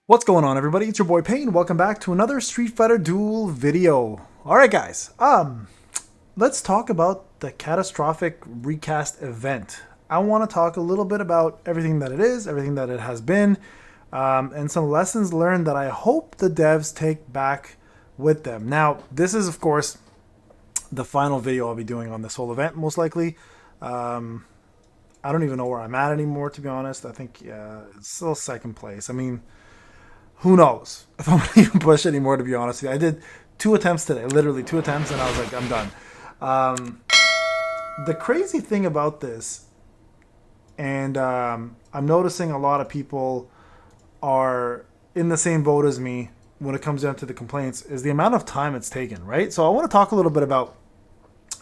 What's going on, everybody? It's your boy Payne. Welcome back to another Street Fighter Duel video. All right, guys. Let's talk about the Catastrophic Recast Event. I want to talk a little bit about everything that it is, everything that it has been, and some lessons learned that I hope the devs take back with them. Now, this is, of course, the final video I'll be doing on this whole event, most likely. I don't even know where I'm at anymore, to be honest. I think it's still second place. I mean, who knows if I'm gonna even push anymore, to be honest with you. I did 2 attempts today, literally 2 attempts, and I was like, I'm done. The crazy thing about this, and I'm noticing a lot of people are in the same boat as me when it comes down to the complaints, is the amount of time it's taken, right? So I want to talk a little bit about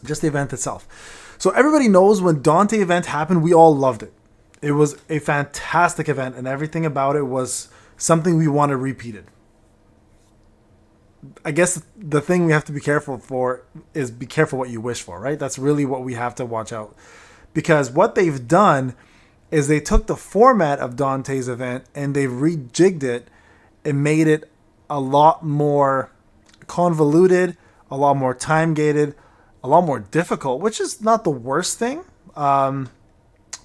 just the event itself. So everybody knows when Dante event happened, we all loved it. It was a fantastic event, and everything about it was something we wanted repeated. I guess the thing we have to be careful for is be careful what you wish for, right? That's really what we have to watch out. Because what they've done is they took the format of Dante's event and they've rejigged it and made it a lot more convoluted, a lot more time gated, a lot more difficult, which is not the worst thing.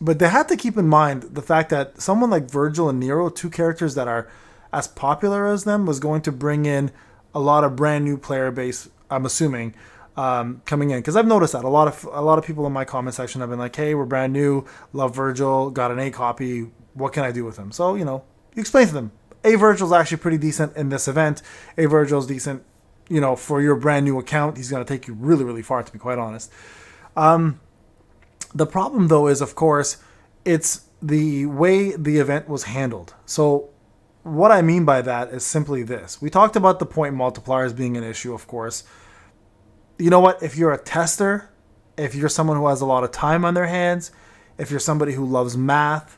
But they have to keep in mind the fact that someone like Virgil and Nero, two characters that are as popular as them, was going to bring in a lot of brand new player base, I'm assuming, coming in. Because I've noticed that a lot of people in my comment section have been like, hey, we're brand new, love Virgil, got an A copy, what can I do with him? So, you explain to them. A Virgil's actually pretty decent in this event. A Virgil's decent, for your brand new account. He's going to take you really, really far, to be quite honest. The problem, though, is, of course, it's the way the event was handled. So what I mean by that is simply this. We talked about the point multipliers being an issue, of course. You know what? If you're a tester, if you're someone who has a lot of time on their hands, if you're somebody who loves math,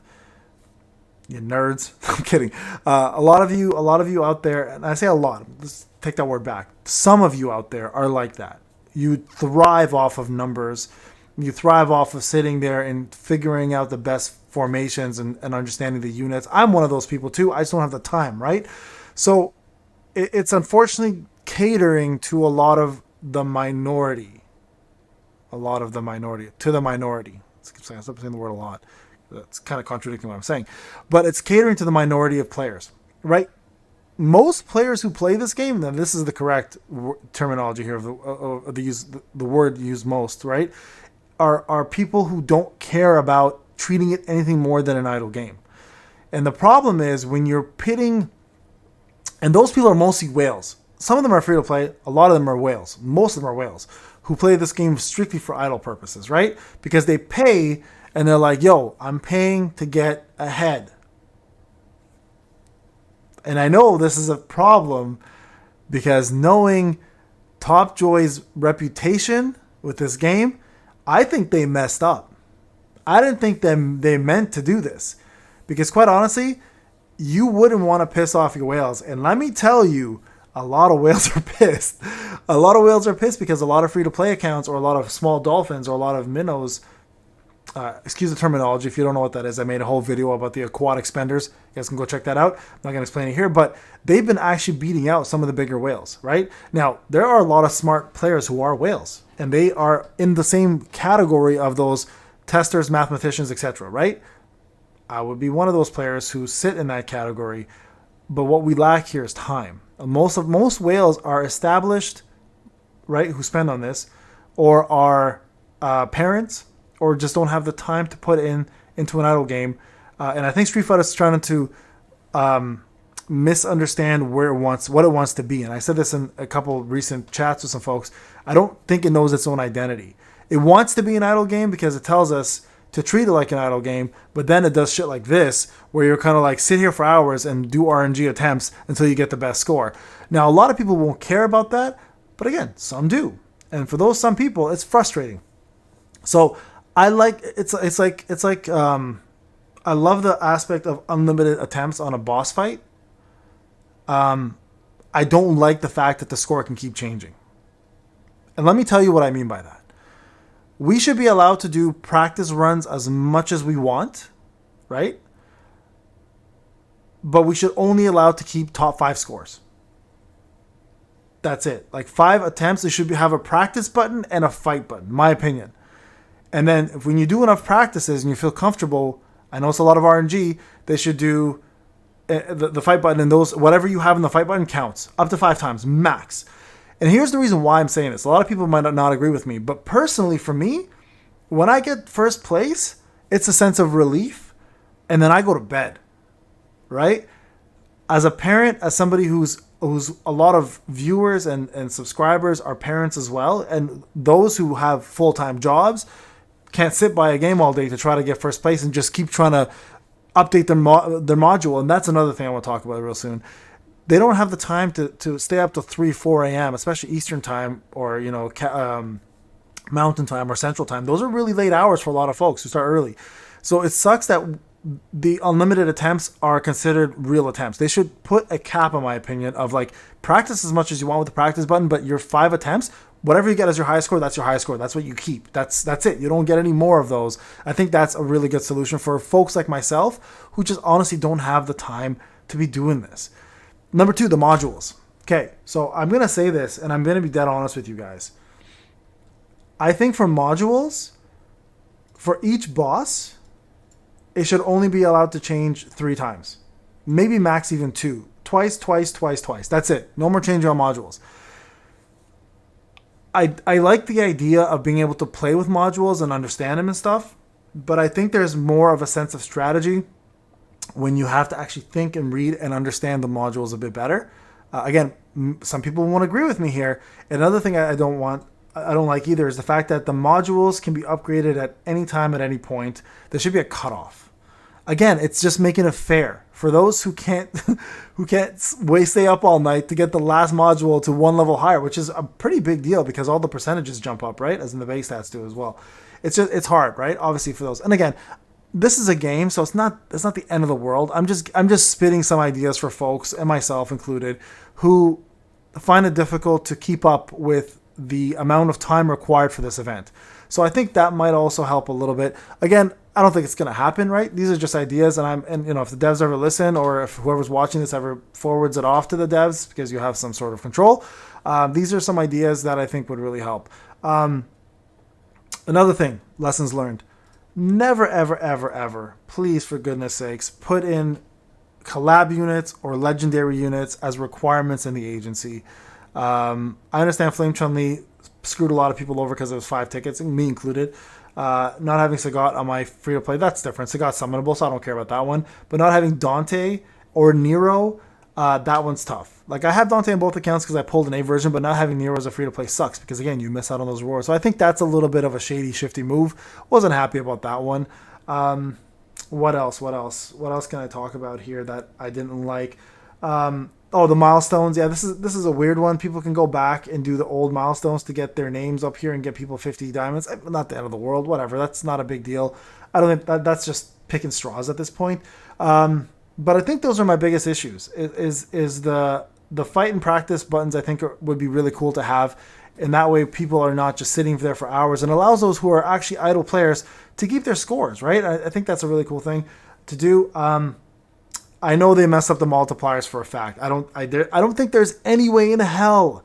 you nerds. I'm kidding. A lot of you out there, and I say a lot, let's take that word back. Some of you out there are like that. You thrive off of numbers. You thrive off of sitting there and figuring out the best formations and understanding the units. I'm one of those people too. I just don't have the time, right? So it's unfortunately catering to a lot of the minority. To the minority. I'm saying the word a lot. That's kind of contradicting what I'm saying. But it's catering to the minority of players, right? Most players who play this game, and this is the correct terminology here of the word used most, right? Are people who don't care about treating it anything more than an idle game. And the problem is when you're pitting, and those people are mostly whales. Some of them are free to play. A lot of them are whales. Most of them are whales who play this game strictly for idle purposes, right? Because they pay and they're like, yo, I'm paying to get ahead. And I know this is a problem because knowing Top Joy's reputation with this game, I think they messed up. I didn't think they meant to do this. Because quite honestly, you wouldn't want to piss off your whales. And let me tell you, a lot of whales are pissed. A lot of whales are pissed because a lot of free-to-play accounts or a lot of small dolphins or a lot of minnows, excuse the terminology if you don't know what that is. I made a whole video about the aquatic spenders. You guys can go check that out. I'm not going to explain it here, but they've been actually beating out some of the bigger whales, right? Now, there are a lot of smart players who are whales, and they are in the same category of those testers, mathematicians, etc., right? I would be one of those players who sit in that category, but what we lack here is time. Most whales are established, right, who spend on this, or are parents, or just don't have the time to put into an idle game. And I think Street Fighter is trying to misunderstand what it wants to be. And I said this in a couple recent chats with some folks. I don't think it knows its own identity. It wants to be an idle game because it tells us to treat it like an idle game, but then it does shit like this, where you're kind of like sit here for hours and do RNG attempts until you get the best score. Now, a lot of people won't care about that, but again, some do. And for those some people, it's frustrating. So I like I love the aspect of unlimited attempts on a boss fight. I don't like the fact that the score can keep changing. And let me tell you what I mean by that. We should be allowed to do practice runs as much as we want, right? but we should only allow to keep top 5 scores. That's it. Like 5 attempts, they should have a practice button and a fight button, my opinion. And then when you do enough practices and you feel comfortable, I know it's a lot of RNG, they should do the fight button, and those, whatever you have in the fight button counts up to 5 times max. And here's the reason why I'm saying this. A lot of people might not agree with me, but personally for me, when I get first place, it's a sense of relief, and then I go to bed, right? As a parent, as somebody who's a lot of viewers and subscribers are parents as well, and those who have full-time jobs can't sit by a game all day to try to get first place and just keep trying to update their module. And that's another thing I want to talk about real soon. They don't have the time to stay up to 3-4 a.m., especially Eastern time or Mountain time or Central time. Those are really late hours for a lot of folks who start early. So it sucks that the unlimited attempts are considered real attempts. They should put a cap, in my opinion, of like practice as much as you want with the practice button, but your 5 attempts, whatever you get as your highest score, that's your highest score. That's what you keep. That's it. You don't get any more of those. I think that's a really good solution for folks like myself who just honestly don't have the time to be doing this. Number 2, the modules. Okay, so I'm going to say this, and I'm going to be dead honest with you guys. I think for modules, for each boss, it should only be allowed to change 3 times. Maybe max even 2. Twice. That's it. No more changing on modules. I like the idea of being able to play with modules and understand them and stuff, but I think there's more of a sense of strategy when you have to actually think and read and understand the modules a bit better. Again, some people won't agree with me here. Another thing I don't like either is the fact that the modules can be upgraded at any time, at any point. There should be a cutoff. Again, it's just making it fair for those who can't stay up all night to get the last module to 1 level higher, which is a pretty big deal because all the percentages jump up, right? As in the base stats do as well. It's hard, right? Obviously for those. And again, this is a game, so it's not the end of the world. I'm just spitting some ideas for folks, and myself included, who find it difficult to keep up with the amount of time required for this event. So I think that might also help a little bit. Again, I don't think it's going to happen, right? These are just ideas, and if the devs ever listen, or if whoever's watching this ever forwards it off to the devs because you have some sort of control, these are some ideas that I think would really help. Another thing, lessons learned. Never, ever, ever, ever, please, for goodness sakes, put in collab units or legendary units as requirements in the agency. I understand Flame Chun-Li screwed a lot of people over because it was 5 tickets, me included. Not having Sagat on my free-to-play, that's different. Sagat's summonable, so I don't care about that one. But not having Dante or Nero, that one's tough. Like, I have Dante on both accounts because I pulled an A version, but not having Nero as a free-to-play sucks because, again, you miss out on those rewards. So I think that's a little bit of a shady, shifty move. Wasn't happy about that one. What else? What else can I talk about here that I didn't like? The milestones. Yeah, this is a weird one. People can go back and do the old milestones to get their names up here and get people 50 diamonds. Not the end of the world. Whatever. That's not a big deal. I don't think that's just picking straws at this point. But I think those are my biggest issues. Is the fight and practice buttons. I think would be really cool to have, and that way people are not just sitting there for hours, and allows those who are actually idle players to keep their scores. Right. I think that's a really cool thing to do. I know they messed up the multipliers for a fact. I don't think there's any way in hell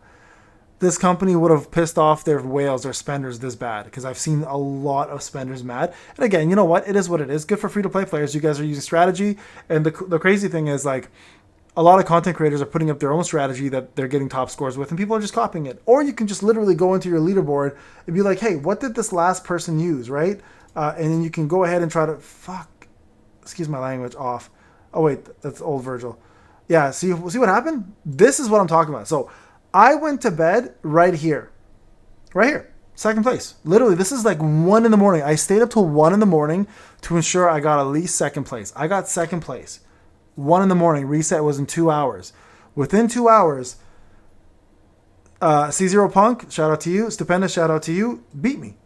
this company would have pissed off their whales, their spenders this bad, because I've seen a lot of spenders mad. And again, you know what? It is what it is. Good for free-to-play players. You guys are using strategy. And the crazy thing is, like, a lot of content creators are putting up their own strategy that they're getting top scores with, and people are just copying it. Or you can just literally go into your leaderboard and be like, hey, what did this last person use, right? And then you can go ahead and try to, excuse my language, off. Oh, wait, that's old Virgil. Yeah, see what happened? This is what I'm talking about. So I went to bed right here. Right here. Second place. Literally, this is like 1 in the morning. I stayed up till 1 in the morning to ensure I got at least second place. I got second place. 1 in the morning. Reset was in 2 hours. Within 2 hours, C0 Punk, shout out to you. Stupendous, shout out to you. Beat me.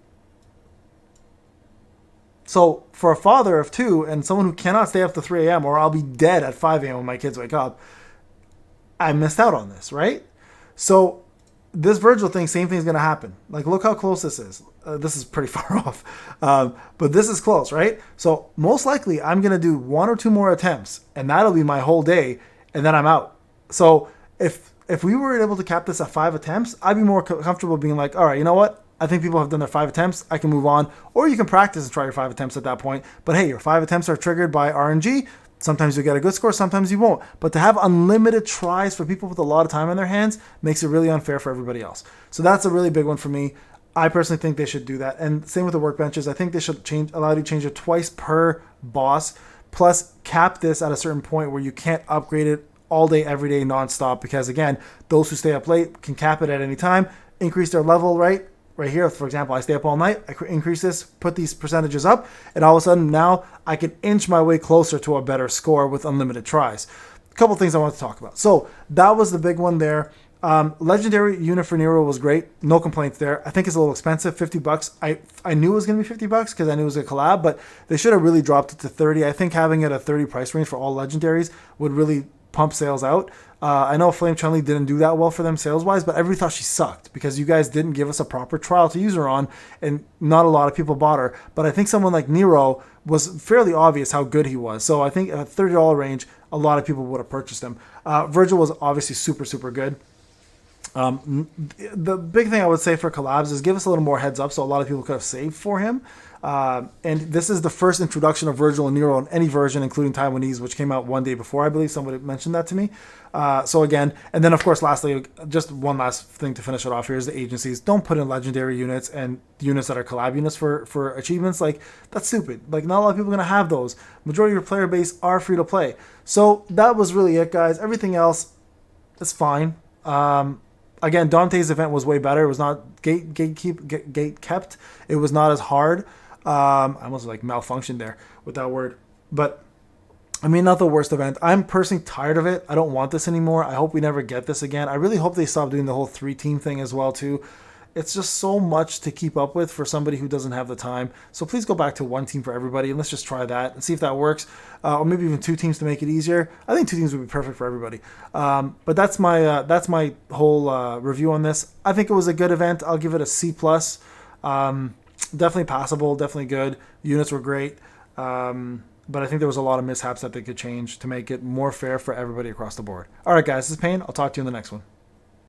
So for a father of 2 and someone who cannot stay up to 3 a.m. or I'll be dead at 5 a.m. when my kids wake up, I missed out on this, right? So this Virgil thing, same thing's going to happen. Like, look how close this is. This is pretty far off. But this is close, right? So most likely I'm going to do 1 or 2 more attempts, and that'll be my whole day, and then I'm out. So if we were able to cap this at 5 attempts, I'd be more comfortable being like, all right, you know what? I think people have done their 5 attempts. I can move on. Or you can practice and try your 5 attempts at that point. But hey, your 5 attempts are triggered by RNG. Sometimes you'll get a good score, sometimes you won't. But to have unlimited tries for people with a lot of time on their hands makes it really unfair for everybody else. So that's a really big one for me. I personally think they should do that. And same with the workbenches. I think they should allow you to change it twice per boss. Plus, cap this at a certain point where you can't upgrade it all day, every day, nonstop. Because again, those who stay up late can cap it at any time, increase their level, right? Right here, for example, I stay up all night, I increase this, put these percentages up, and all of a sudden now I can inch my way closer to a better score with unlimited tries. A couple things I want to talk about. So that was the big one there. Legendary unit for Nero was great. No complaints there. I think it's a little expensive, $50. I knew it was going to be $50 because I knew it was a collab, but they should have really dropped it to 30. I think having it at 30 price range for all legendaries would really pump sales out. I know Flame Chun-Li didn't do that well for them sales-wise, but everybody thought she sucked because you guys didn't give us a proper trial to use her on, and not a lot of people bought her. But I think someone like Nero was fairly obvious how good he was. So I think at $30 range, a lot of people would have purchased him. Virgil was obviously super, super good. The big thing I would say for collabs is give us a little more heads up so a lot of people could have saved for him. And this is the first introduction of Virgil and Nero in any version, including Taiwanese, which came out one day before, I believe. Somebody mentioned that to me. So again, and then of course, lastly, just one last thing to finish it off here is the agencies. Don't put in legendary units and units that are collab units for achievements. Like, that's stupid. Like, not a lot of people are going to have those. Majority of your player base are free to play. So that was really it, guys. Everything else is fine. Again, Dante's event was way better. It was not gate kept. It was not as hard. I almost like malfunctioned there with that word. But, I mean, not the worst event. I'm personally tired of it. I don't want this anymore. I hope we never get this again. I really hope they stop doing the whole 3-team thing as well, too. It's just so much to keep up with for somebody who doesn't have the time. So please go back to 1 team for everybody, and let's just try that and see if that works. Or maybe even 2 teams to make it easier. I think 2 teams would be perfect for everybody. But that's my whole review on this. I think it was a good event. I'll give it a C+. Definitely passable, definitely good. Units were great. But I think there was a lot of mishaps that they could change to make it more fair for everybody across the board. All right, guys, this is Payne. I'll talk to you in the next one.